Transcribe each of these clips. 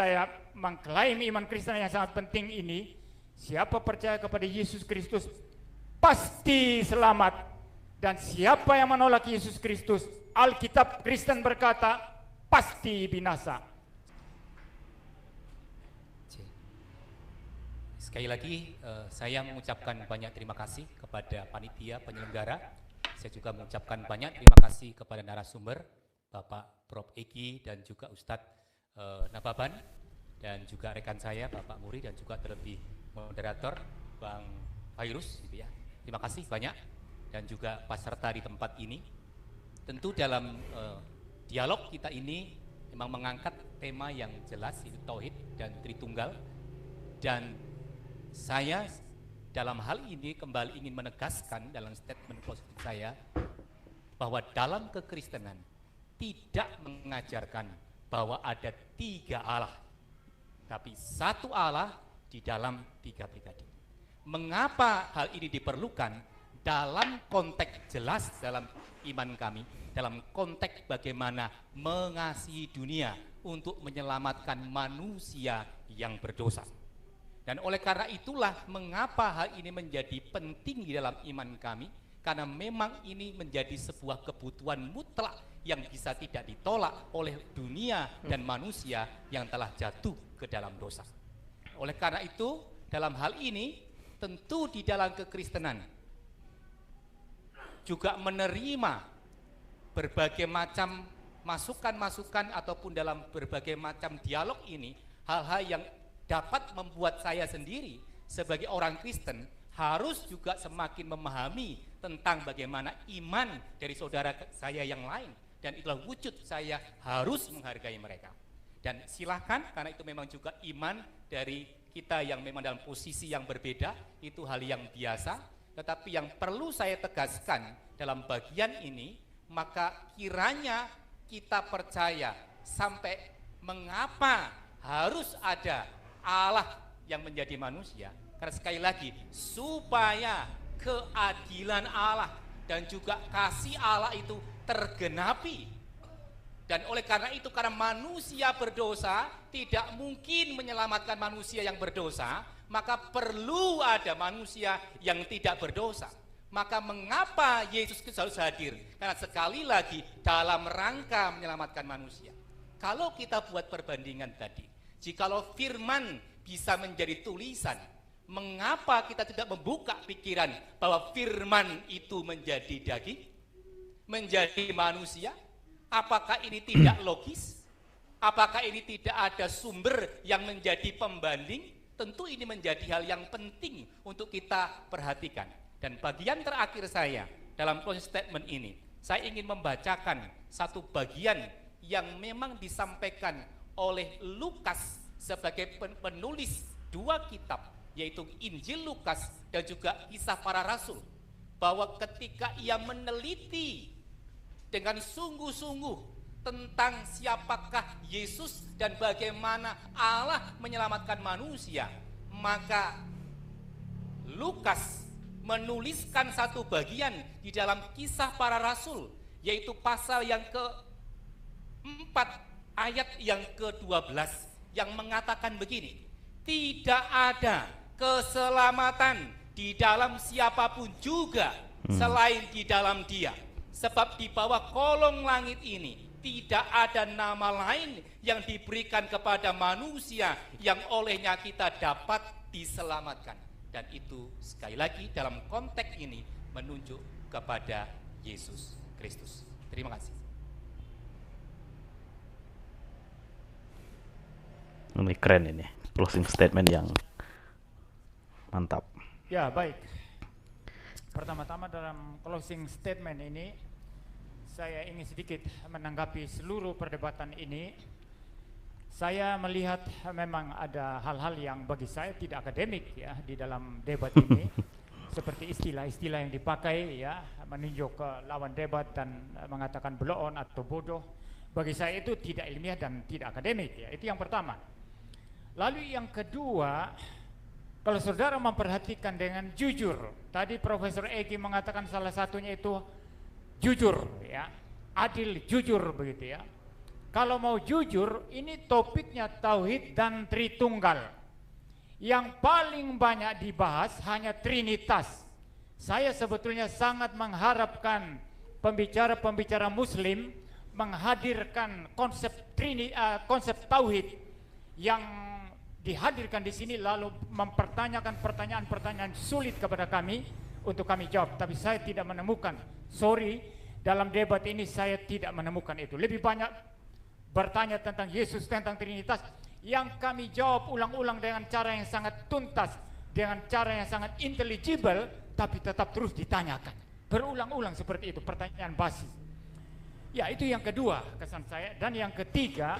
saya mengklaim iman Kristen yang sangat penting ini, siapa percaya kepada Yesus Kristus pasti selamat, dan siapa yang menolak Yesus Kristus, Alkitab Kristen berkata, pasti binasa. Sekali lagi saya mengucapkan banyak terima kasih kepada panitia penyelenggara. Saya juga mengucapkan banyak terima kasih kepada narasumber Bapak Prof. Egi dan juga Ustadz Nababan, dan juga rekan saya Bapak Muri, dan juga terlebih moderator Bang Virus gitu ya. Terima kasih banyak, dan juga peserta di tempat ini. Tentu dalam dialog kita ini memang mengangkat tema yang jelas, itu tauhid dan Tritunggal, dan saya dalam hal ini kembali ingin menegaskan dalam statement positif saya bahwa dalam kekristenan tidak mengajarkan bahwa ada 3 Allah, tapi satu Allah di dalam 3 pribadi. Mengapa hal ini diperlukan? Dalam konteks jelas dalam iman kami, dalam konteks bagaimana mengasihi dunia untuk menyelamatkan manusia yang berdosa. Dan oleh karena itulah mengapa hal ini menjadi penting di dalam iman kami, karena memang ini menjadi sebuah kebutuhan mutlak yang bisa tidak ditolak oleh dunia dan manusia yang telah jatuh ke dalam dosa. Oleh karena itu, dalam hal ini tentu di dalam kekristenan juga menerima berbagai macam masukan-masukan ataupun dalam berbagai macam dialog ini, hal-hal yang dapat membuat saya sendiri sebagai orang Kristen harus juga semakin memahami tentang bagaimana iman dari saudara saya yang lain, dan itulah wujud saya harus menghargai mereka. Dan silahkan, karena itu memang juga iman dari kita yang memang dalam posisi yang berbeda, itu hal yang biasa. Tetapi yang perlu saya tegaskan dalam bagian ini, maka kiranya kita percaya sampai mengapa harus ada Allah yang menjadi manusia. Karena sekali lagi, supaya keadilan Allah dan juga kasih Allah itu tergenapi. Dan oleh karena itu, karena manusia berdosa tidak mungkin menyelamatkan manusia yang berdosa, maka perlu ada manusia yang tidak berdosa. Maka mengapa Yesus Kristus harus hadir? Karena sekali lagi dalam rangka menyelamatkan manusia. Kalau kita buat perbandingan tadi, jikalau firman bisa menjadi tulisan, mengapa kita tidak membuka pikiran bahwa firman itu menjadi daging, menjadi manusia? Apakah ini tidak logis? Apakah ini tidak ada sumber yang menjadi pembanding? Tentu ini menjadi hal yang penting untuk kita perhatikan. Dan bagian terakhir saya dalam closing statement ini, saya ingin membacakan satu bagian yang memang disampaikan oleh Lukas sebagai penulis 2 kitab, yaitu Injil Lukas dan juga Kisah Para Rasul, bahwa ketika ia meneliti dengan sungguh-sungguh tentang siapakah Yesus dan bagaimana Allah menyelamatkan manusia, maka Lukas menuliskan satu bagian di dalam Kisah Para Rasul, yaitu pasal yang ke-4 ayat yang ke-12 yang mengatakan begini: tidak ada keselamatan di dalam siapapun juga selain di dalam Dia, sebab di bawah kolong langit ini tidak ada nama lain yang diberikan kepada manusia yang olehnya kita dapat diselamatkan. Dan itu sekali lagi dalam konteks ini menunjuk kepada Yesus Kristus. Terima kasih. Ini keren ini, closing statement yang mantap. Ya, baik. Pertama-tama dalam closing statement ini, saya ingin sedikit menanggapi seluruh perdebatan ini. Saya melihat memang ada hal-hal yang bagi saya tidak akademik ya di dalam debat ini. Seperti istilah-istilah yang dipakai ya, menunjuk ke lawan debat dan mengatakan blow on atau bodoh. Bagi saya itu tidak ilmiah dan tidak akademik ya. Itu yang pertama. Lalu yang kedua, kalau saudara memperhatikan dengan jujur, tadi Profesor Egi mengatakan salah satunya itu jujur ya, adil, jujur begitu ya. Kalau mau jujur, ini topiknya tauhid dan Tritunggal. Yang paling banyak dibahas hanya Trinitas. Saya sebetulnya sangat mengharapkan pembicara-pembicara Muslim menghadirkan konsep tauhid yang dihadirkan di sini, lalu mempertanyakan pertanyaan-pertanyaan sulit kepada kami untuk kami jawab. Tapi saya tidak menemukan. Sorry, dalam debat ini saya tidak menemukan itu. Lebih banyak bertanya tentang Yesus, tentang Trinitas, yang kami jawab ulang-ulang dengan cara yang sangat tuntas, dengan cara yang sangat intelligible, tapi tetap terus ditanyakan berulang-ulang seperti itu, pertanyaan basis. Ya, itu yang kedua kesan saya. Dan yang ketiga,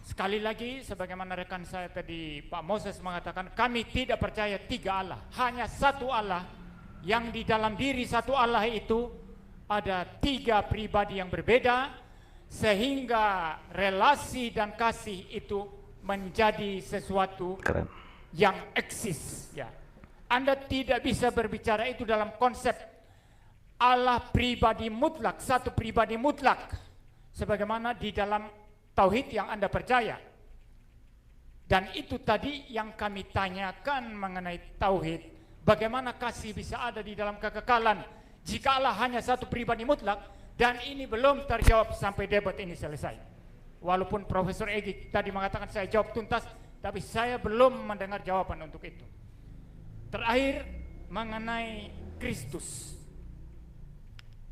sekali lagi sebagaimana rekan saya tadi Pak Moses mengatakan, kami tidak percaya tiga Allah, hanya satu Allah, yang di dalam diri satu Allah itu ada tiga pribadi yang berbeda, sehingga relasi dan kasih itu menjadi sesuatu yang eksis. Ya. Anda tidak bisa berbicara itu dalam konsep Allah pribadi mutlak, satu pribadi mutlak, sebagaimana di dalam tauhid yang Anda percaya. Dan itu tadi yang kami tanyakan mengenai tauhid. Bagaimana kasih bisa ada di dalam kekekalan jika Allah hanya satu pribadi mutlak, dan ini belum terjawab sampai debat ini selesai. Walaupun Profesor Egy tadi mengatakan saya jawab tuntas, tapi saya belum mendengar jawaban untuk itu. Terakhir, mengenai Kristus.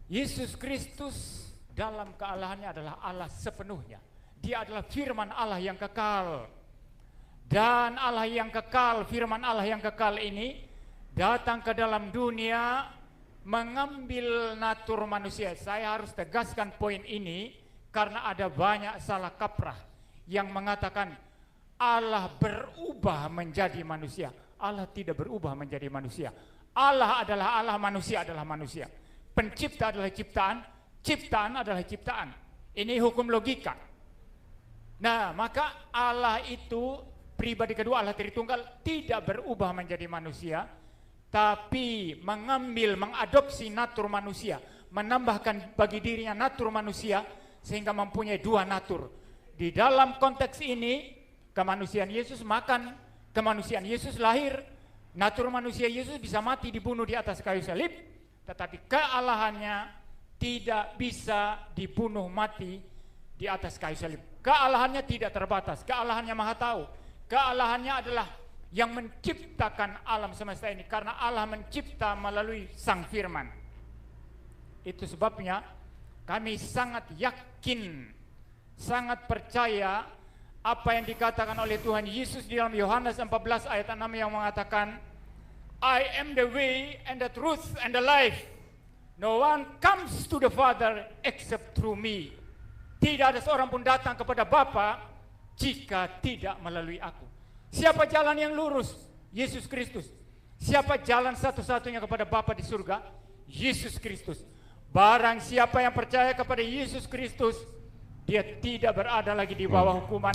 Yesus Kristus dalam kealahannya adalah Allah sepenuhnya. Dia adalah firman Allah yang kekal. Dan Allah yang kekal, firman Allah yang kekal ini datang ke dalam dunia mengambil natur manusia. Saya harus tegaskan poin ini karena ada banyak salah kaprah yang mengatakan Allah berubah menjadi manusia. Allah tidak berubah menjadi manusia. Allah adalah Allah, manusia adalah manusia. Pencipta adalah ciptaan, ciptaan adalah ciptaan. Ini hukum logika. Nah, maka Allah itu pribadi kedua, Allah Tritunggal, tidak berubah menjadi manusia, tapi mengadopsi natur manusia, menambahkan bagi dirinya natur manusia, sehingga mempunyai dua natur. Di dalam konteks ini, kemanusiaan Yesus makan, kemanusiaan Yesus lahir, natur manusia Yesus bisa mati dibunuh di atas kayu salib, tetapi kealahannya tidak bisa dibunuh mati di atas kayu salib. Kealahannya tidak terbatas, kealahannya maha tahu. Kealahannya adalah yang menciptakan alam semesta ini, karena Allah mencipta melalui Sang Firman. Itu sebabnya kami sangat yakin, sangat percaya apa yang dikatakan oleh Tuhan Yesus di dalam Yohanes 14 ayat 6 yang mengatakan, I am the way and the truth and the life. No one comes to the Father except through me. Tidak ada seorang pun datang kepada Bapa jika tidak melalui aku. Siapa jalan yang lurus? Yesus Kristus. Siapa jalan satu-satunya kepada Bapa di surga? Yesus Kristus. Barang siapa yang percaya kepada Yesus Kristus, dia tidak berada lagi di bawah hukuman,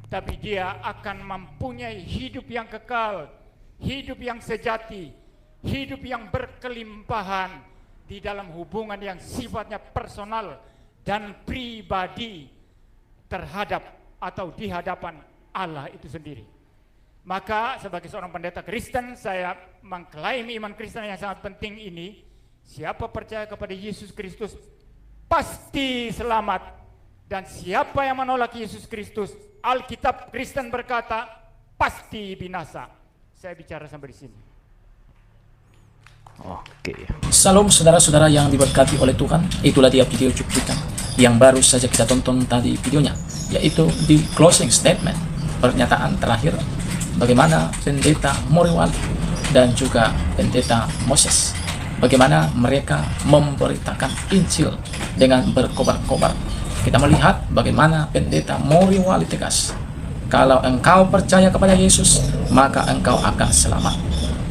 tapi dia akan mempunyai hidup yang kekal, hidup yang sejati, hidup yang berkelimpahan di dalam hubungan yang sifatnya personal dan pribadi terhadap atau di hadapan Allah itu sendiri. Maka sebagai seorang pendeta Kristen, saya mengklaim iman Kristen yang sangat penting ini. Siapa percaya kepada Yesus Kristus pasti selamat, dan siapa yang menolak Yesus Kristus, Alkitab Kristen berkata pasti binasa. Saya bicara sampai di sini. Oke. Salam saudara-saudara yang diberkati oleh Tuhan. Itulah dia video cuplikan yang baru saja kita tonton tadi videonya, yaitu di closing statement, pernyataan terakhir bagaimana pendeta Moriwali dan juga pendeta Moses, bagaimana mereka memberitakan Injil dengan berkobar-kobar. Kita melihat bagaimana pendeta Moriwali tegas, kalau engkau percaya kepada Yesus, maka engkau akan selamat.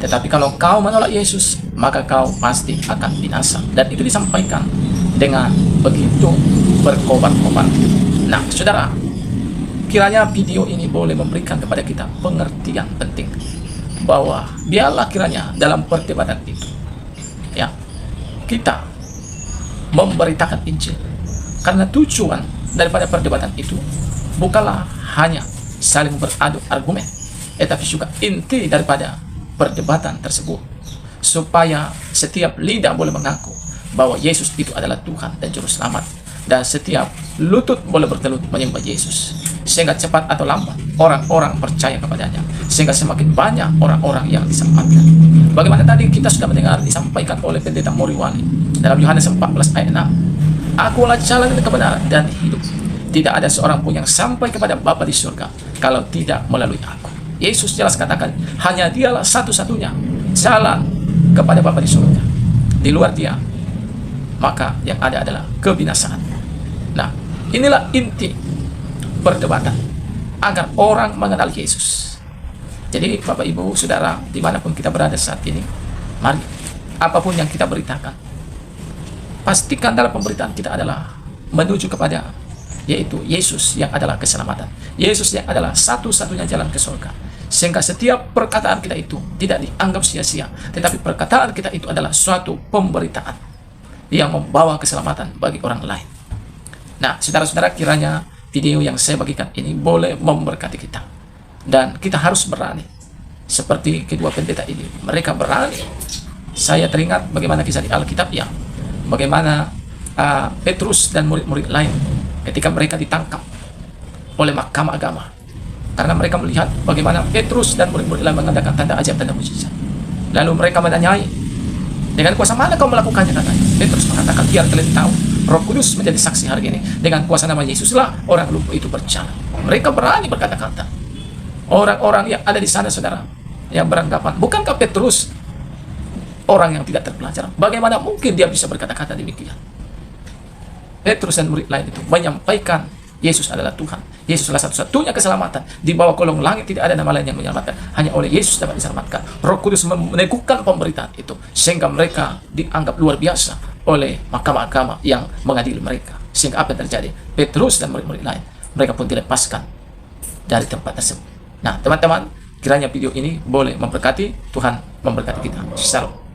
Tetapi kalau kau menolak Yesus, maka kau pasti akan binasa. Dan itu disampaikan dengan begitu berkobar-kobar. Nah, saudara, kiranya video ini boleh memberikan kepada kita pengertian penting, bahwa biarlah kiranya dalam perdebatan itu, ya, kita memberitakan Injil, karena tujuan daripada perdebatan itu bukanlah hanya saling beradu argumen, tetapi juga inti daripada perdebatan tersebut, supaya setiap lidah boleh mengaku bahwa Yesus itu adalah Tuhan dan Juru Selamat, dan setiap lutut boleh bertelut menyembah Yesus, sehingga cepat atau lambat orang-orang percaya kepadanya, sehingga semakin banyak orang-orang yang diselamatkan. Bagaimana tadi kita sudah mendengar disampaikan oleh Pendeta Moriwali dalam Yohanes 14 ayat 6, Akulah jalan dan kebenaran dan hidup. Tidak ada seorang pun yang sampai kepada Bapa di surga kalau tidak melalui aku. Yesus jelas katakan, hanya dialah satu-satunya jalan kepada Bapa di surga. Di luar dia, maka yang ada adalah kebinasaan. Nah, inilah inti perdebatan, agar orang mengenal Yesus. Jadi Bapak Ibu Saudara, dimanapun kita berada saat ini, mari, apapun yang kita beritakan, pastikan dalam pemberitaan kita adalah menuju kepada, yaitu Yesus yang adalah keselamatan, Yesus yang adalah satu-satunya jalan ke surga. Sehingga setiap perkataan kita itu tidak dianggap sia-sia, tetapi perkataan kita itu adalah suatu pemberitaan yang membawa keselamatan bagi orang lain. Nah, saudara-saudara, kiranya video yang saya bagikan ini boleh memberkati kita, dan kita harus berani seperti kedua pendeta ini. Mereka berani. Saya teringat bagaimana kisah di Alkitab, ya, bagaimana Petrus dan murid-murid lain ketika mereka ditangkap oleh mahkamah agama, karena mereka melihat bagaimana Petrus dan murid-murid lain mengadakan tanda ajaib, tanda mujizat. Lalu mereka menanyai, dengan kuasa mana kau melakukannya, katanya. Petrus mengatakan, biar kalian tahu, Roh Kudus menjadi saksi hari ini. Dengan kuasa nama Yesuslah orang lumpuh itu berjalan. Mereka berani berkata-kata. Orang-orang yang ada di sana, saudara, yang beranggapan, bukankah Petrus orang yang tidak terpelajar? Bagaimana mungkin dia bisa berkata-kata demikian? Petrus dan murid lain itu menyampaikan Yesus adalah Tuhan, Yesus adalah satu-satunya keselamatan. Di bawah kolong langit tidak ada nama lain yang menyelamatkan, hanya oleh Yesus dapat diselamatkan. Roh Kudus meneguhkan pemberitaan itu, sehingga mereka dianggap luar biasa oleh mahkamah agama yang mengadili mereka. Sehingga apa yang terjadi? Petrus dan murid-murid lain, mereka pun dilepaskan dari tempat tersebut. Nah, teman-teman, kiranya video ini boleh memberkati. Tuhan memberkati kita. Shalom.